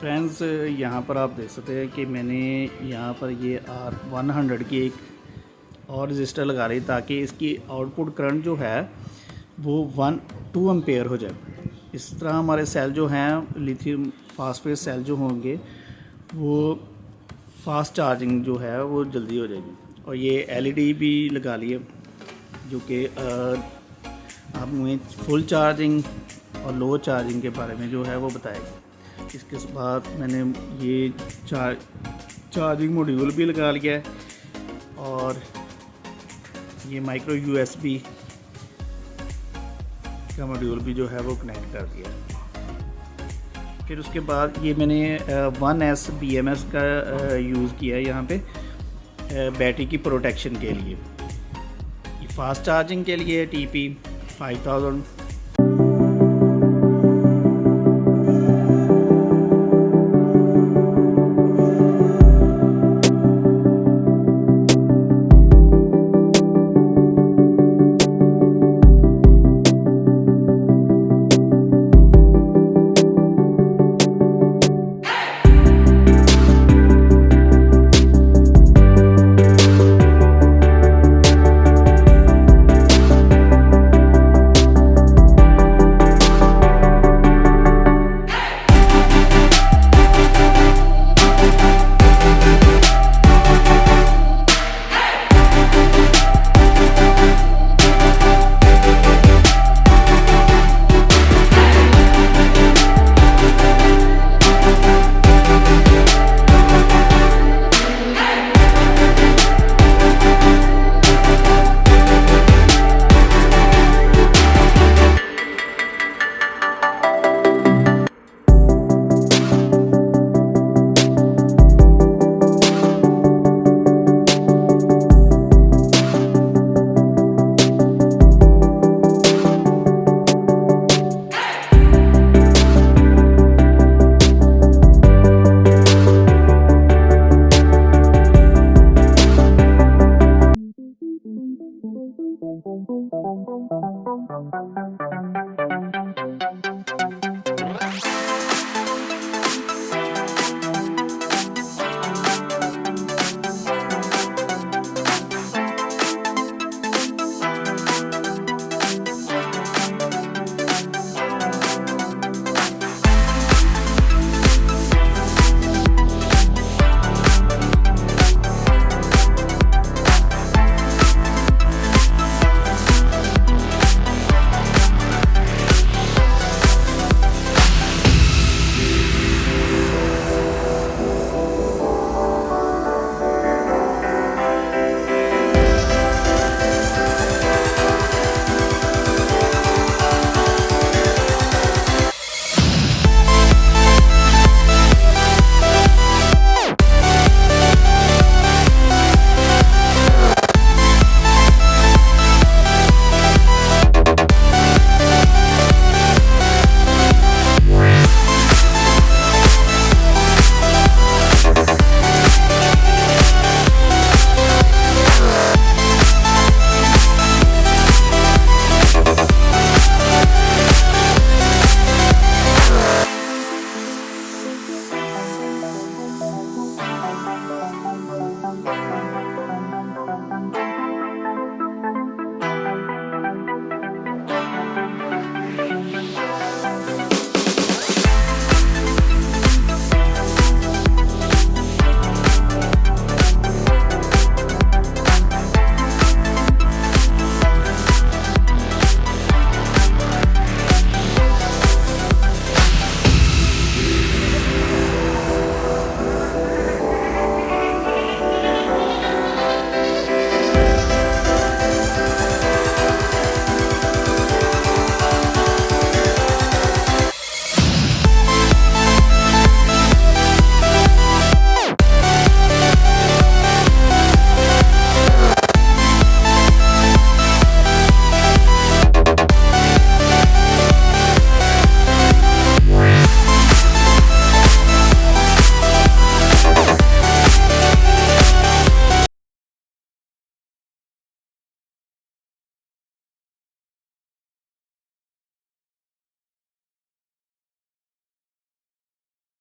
Friends, यहाँ पर आप देख सकते हैं कि मैंने यहाँ पर ये R100 की एक और रजिस्टर लगा रही ताकि इसकी आउटपुट करंट जो है वो 2 एम्पेयर हो जाए। इस तरह हमारे सेल जो हैं लिथियम फास्फेट सेल जो होंगे वो फास्ट चार्जिंग जो है वो जल्दी हो जाएगी। और ये एलईडी भी लगा लिए जो कि हमें फुल चार्जिंग और लो चार्जिंग के बारे में जो है वो बताएगी। इसके बाद मैंने ये चार्जिंग मॉड्यूल भी लगा लिया है और ये माइक्रो यूएसबी का मॉड्यूल भी जो है वो कनेक्ट कर दिया है। फिर उसके बाद ये मैंने 1S BMS का यूज़ किया है यहाँ पे बैटरी की प्रोटेक्शन के लिए। ये फास्ट चार्जिंग के लिए TP 5000